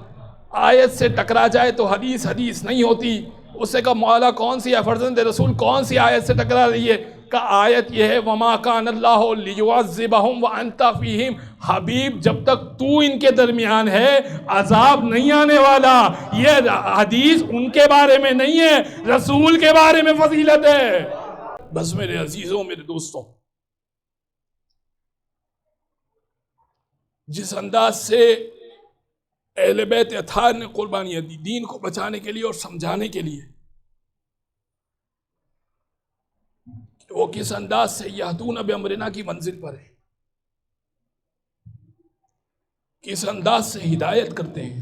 آیت سے ٹکرا جائے تو حدیث حدیث نہیں ہوتی. اس سے کہا مولا کون سی ہے فرزند رسول، کون سی آیت سے ٹکرا رہی ہے؟ کہ آیت یہ ہے وَمَا كَانَ اللَّهُ لِيُعَذِّبَهُمْ وَأَنْتَ فِيهِمْ. حبیب جب تک تو ان کے درمیان ہے عذاب نہیں آنے والا. یہ حدیث ان کے بارے میں نہیں ہے، رسول کے بارے میں فضیلت ہے. بس میرے عزیزوں، میرے دوستوں، جس انداز سے اہل بیت اطہار نے قربانیاں دی دین کو بچانے کے لیے اور سمجھانے کے لیے، وہ کس انداز سے یہدون بامرنا کی منزل پر ہے، کس انداز سے ہدایت کرتے ہیں.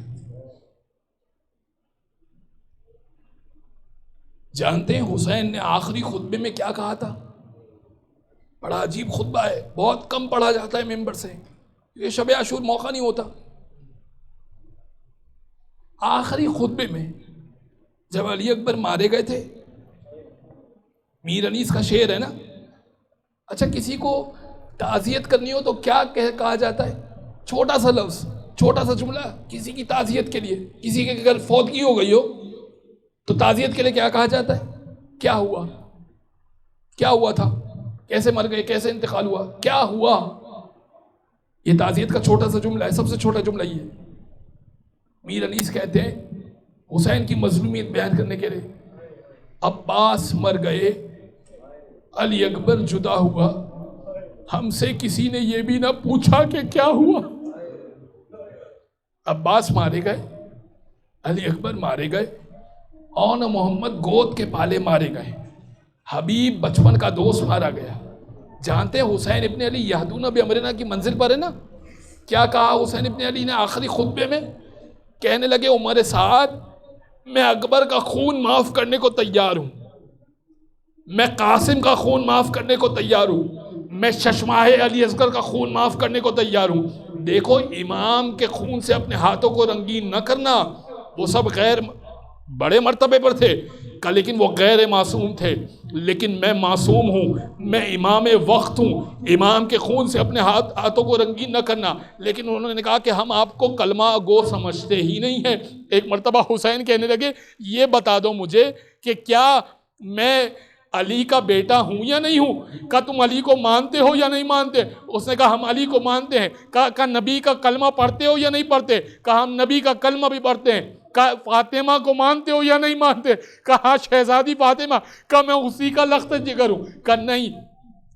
جانتے ہیں حسین نے آخری خطبے میں کیا کہا تھا؟ بڑا عجیب خطبہ ہے، بہت کم پڑھا جاتا ہے ممبر سے، یہ شب عاشور موقع نہیں ہوتا. آخری خطبے میں جب علی اکبر مارے گئے تھے، میر انیس کا شعر ہے نا، اچھا کسی کو تعزیت کرنی ہو تو کیا کہا جاتا ہے؟ چھوٹا سا لفظ، چھوٹا سا جملہ کسی کی تعزیت کے لیے. کسی کے اگر فوتگی ہو گئی ہو تو تعزیت کے لیے کیا کہا جاتا ہے؟ کیا ہوا؟ کیا ہوا تھا؟ کیسے مر گئے؟ کیسے انتقال ہوا؟ کیا ہوا؟ یہ تعزیت کا چھوٹا سا جملہ ہے، سب سے چھوٹا جملہ یہ ہے. میر انیس کہتے ہیں حسین کی مظلومیت بیان کرنے کے لیے، عباس مر گئے، علی اکبر جدا ہوا، ہم سے کسی نے یہ بھی نہ پوچھا کہ کیا ہوا. عباس مارے گئے، علی اکبر مارے گئے، اور محمد گود کے پالے مارے گئے، حبیب بچپن کا دوست مارا گیا. جانتے ہیں حسین ابن علی یہدون بامرنا کی منزل پر ہے نا؟ کیا کہا حسین ابن علی نے آخری خطبے میں؟ کہنے لگے عمر سعد میں اکبر کا خون معاف کرنے کو تیار ہوں، میں قاسم کا خون معاف کرنے کو تیار ہوں، میں چشمہ علی اصغر کا خون معاف کرنے کو تیار ہوں. دیکھو امام کے خون سے اپنے ہاتھوں کو رنگین نہ کرنا. وہ سب غیر بڑے مرتبے پر تھے لیکن وہ غیر معصوم تھے. لیکن میں معصوم ہوں, میں امام وقت ہوں. امام کے خون سے اپنے ہاتھوں کو رنگین نہ کرنا. لیکن انہوں نے کہا کہ ہم آپ کو کلمہ گو سمجھتے ہی نہیں ہیں. ایک مرتبہ حسین کہنے لگے یہ بتا دو مجھے کہ کیا میں علی کا بیٹا ہوں یا نہیں ہوں؟ کہا تم علی کو مانتے ہو یا نہیں مانتے؟ اس نے کہا ہم علی کو مانتے ہیں. کہا نبی کا کلمہ پڑھتے ہو یا نہیں پڑھتے؟ کہا ہم نبی کا کلمہ بھی پڑھتے ہیں. کہا فاطمہ کو مانتے ہو یا نہیں مانتے؟ کہا شہزادی فاطمہ. کہا میں اسی کا لخت جگر ہوں. کہا نہیں,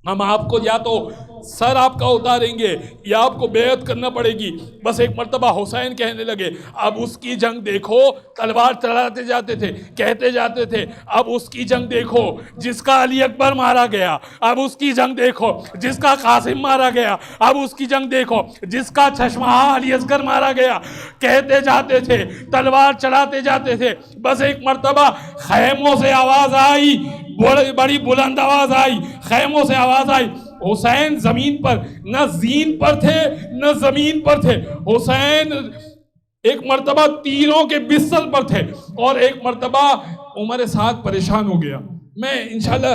ہم آپ کو یا تو سر آپ کا اتاریں گے یا آپ کو بیعت کرنا پڑے گی. بس ایک مرتبہ حسین کہنے لگے اب اس کی جنگ دیکھو. تلوار چلاتے جاتے تھے, کہتے جاتے تھے اب اس کی جنگ دیکھو جس کا علی اکبر مارا گیا, اب اس کی جنگ دیکھو جس کا قاسم مارا گیا, اب اس کی جنگ دیکھو جس کا چشمہ علی اصغر مارا گیا. کہتے جاتے تھے, تلوار چلاتے جاتے تھے. بس ایک مرتبہ خیموں سے آواز آئی, بڑی بلند آواز آئی, خیموں سے آواز آئی. حسین زمین پر نہ زین پر تھے نہ زمین پر تھے. حسین ایک مرتبہ تیروں کے بستر پر تھے اور ایک مرتبہ عمر سعد پریشان ہو گیا. میں انشاءاللہ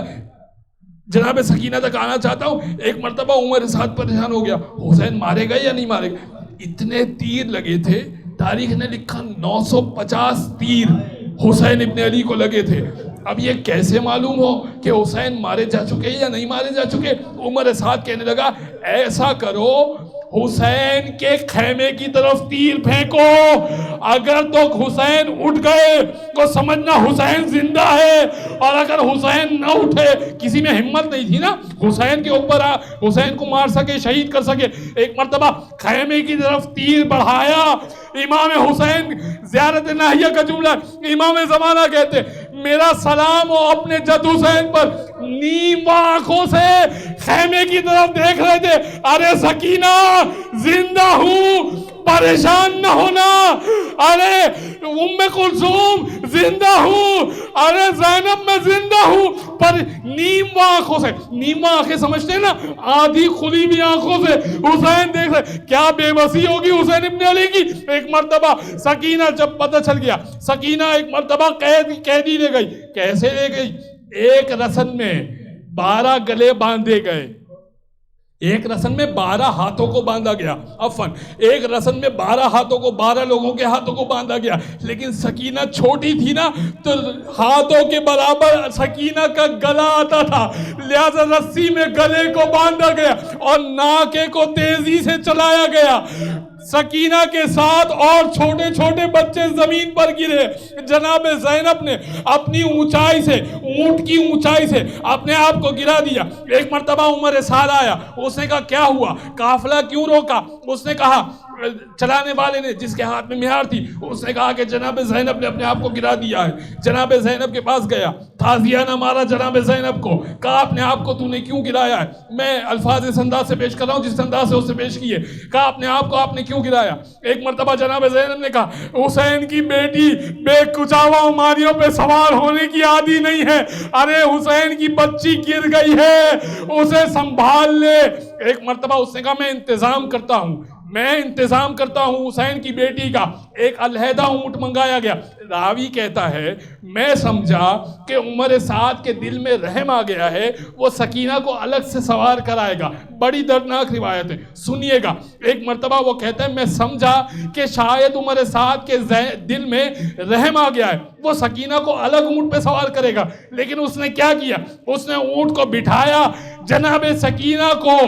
جناب سکینہ تک آنا چاہتا ہوں. ایک مرتبہ عمر سعد پریشان ہو گیا, حسین مارے گئے یا نہیں مارے گئے؟ اتنے تیر لگے تھے, تاریخ نے لکھا 950 تیر حسین ابن علی کو لگے تھے. اب یہ کیسے معلوم ہو کہ حسین مارے جا چکے یا نہیں مارے جا چکے؟ عمر سعد کہنے لگا ایسا کرو حسین کے خیمے کی طرف تیر پھینکو, اگر تو حسین اٹھ گئے تو سمجھنا حسین زندہ ہے, اور اگر حسین نہ اٹھے, کسی میں ہمت نہیں تھی نا حسین کے اوپر حسین کو مار سکے, شہید کر سکے. ایک مرتبہ خیمے کی طرف تیر بڑھایا. امام حسین زیارت ناہیہ کا جملہ امام زمانہ کہتے میرا سلام ہو اپنے جد حسین پر, نیم آنکھوں سے خیمے کی طرف دیکھ رہے تھے. ارے سکینہ زندہ ہوں, پریشان نہ ہونا. ارے ام کلثوم زندہ ہوں, ارے زینب میں زندہ ہوں. پر نیم آنکھوں سے, نیم آنکھیں سمجھتے ہیں نا, آدھی کھلی بھی آنکھوں سے حسین دیکھ رہے. کیا بے بسی ہوگی حسین ابن علی کی. ایک مرتبہ سکینہ جب پتہ چل گیا, سکینہ ایک مرتبہ قیدی لے گئی. کیسے لے گئی؟ ایک رسن میں 12 گلے باندھے گئے, ایک رسن میں 12 ہاتھوں کو باندھا گیا. عفواً ایک رسن میں 12 ہاتھوں کو 12 لوگوں کے ہاتھوں کو باندھا گیا. لیکن سکینہ چھوٹی تھی نا, تو ہاتھوں کے برابر سکینہ کا گلا آتا تھا, لہذا رسی میں گلے کو باندھا گیا اور ناکے کو تیزی سے چلایا گیا. سکینہ کے ساتھ اور چھوٹے چھوٹے بچے زمین پر گرے. جناب زینب نے اپنی اونچائی سے, اونٹ کی اونچائی سے اپنے آپ کو گرا دیا. ایک مرتبہ عمر سعد آیا, اس نے کہا کیا ہوا, قافلہ کیوں روکا؟ اس نے کہا, چلانے والے نے جس کے ہاتھ میں مہار تھی, اس نے کہا کہ جناب زینب نے اپنے آپ کو گرا دیا ہے. جناب زینب کے پاس گیا, تازیہ نہ مارا جناب زینب کو, کہا اپنے آپ کو تو نے کیوں گرایا ہے؟ میں الفاظ اس انداز سے پیش کر رہا ہوں جس انداز سے اس سے پیش کیے. کہا اپنے آپ کو آپ نے کیوں گرایا؟ ایک مرتبہ جناب زینب نے کہا حسین کی بیٹی بے کچاوا ماریوں پہ سوار ہونے کی عادی نہیں ہے. ارے حسین کی بچی گر گئی ہے, اسے سنبھال لے. ایک مرتبہ اس نے کہا میں انتظام کرتا ہوں حسین کی بیٹی کا. ایک علیحدہ اونٹ منگایا گیا. راوی کہتا ہے میں سمجھا کہ عمر سعد کے دل میں رحم آ گیا ہے, وہ سکینہ کو الگ سے سوار کرائے گا. بڑی دردناک روایت ہے, سنیے گا. ایک مرتبہ وہ کہتا ہے میں سمجھا کہ شاید عمر سعد کے دل میں رحم آ گیا ہے, وہ سکینہ کو الگ اونٹ پہ سوار کرے گا. لیکن اس نے کیا کیا, اس نے اونٹ کو بٹھایا, جناب سکینہ کو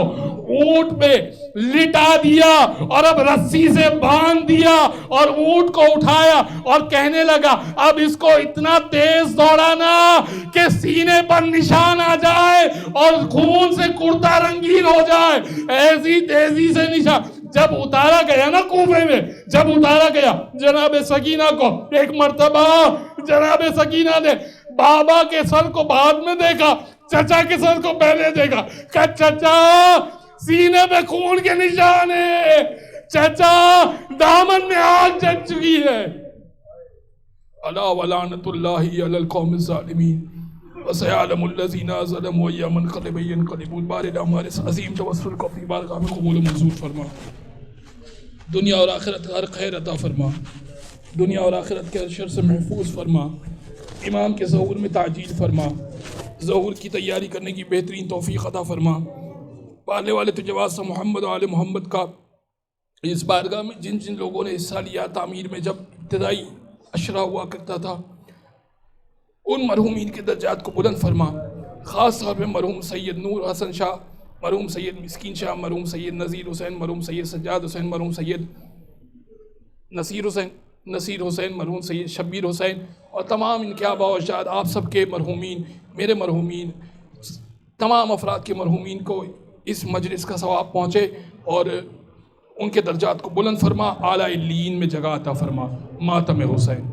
اونٹ پہ لٹا دیا اور اب رسی سے باندھ دیا اور اونٹ کو اٹھایا اور کہنے لگا اب اس کو اتنا تیز دوڑانا کہ سینے پر نشان آ جائے اور خون سے کرتا رنگین ہو جائے. ایسی تیزی سے نشان. جب اتارا گیا نا کوفے میں, جب اتارا گیا جناب سکینہ کو, ایک مرتبہ جناب سکینہ نے بابا کے سر کو بعد میں دیکھا, چچا کے سر کو پہلے دیکھا. کہ چچا سینے پہ خون کے نشان ہے, چچا دامن میں آگ جل چکی ہے. الا ولعنت اللہ علی القوم الظالمین. وسيعلم الذين ظلموا أيّ منقلب ينقلبون. بارے ہمارے اس عظیم توسل کو اپنی بارگاہ میں قبول و منظور فرما. دنیا اور آخرت کا ہر خیر عطا فرما. دنیا اور آخرت کے ہر شر سے محفوظ فرما. امام کے ظہور میں تعجیل فرما. ظہور کی تیاری کرنے کی بہترین توفیق عطا فرما. پالنے والے تجھے واسطہ محمد و آل محمد کا اس بارگاہ میں جن جن لوگوں نے حصہ لیا تعمیر میں جب ابتدائی اشرا ہوا کرتا تھا، ان مرحومین کے درجات کو بلند فرما. خاص طور پہ مرحوم سید نور حسن شاہ، مرحوم سید مسکین شاہ، مرحوم سید نذیر حسین، مرحوم سید سجاد حسین، مرحوم سید نصیر حسین، مرحوم سید شبیر حسین اور تمام ان کے آباء و اجداد، آپ سب کے مرحومین، میرے مرحومین، تمام افراد کے مرحومین کو اس مجلس کا ثواب پہنچے اور ان کے درجات کو بلند فرما. اعلیٰ علیین میں جگہ عطا فرما. ماتم حسین.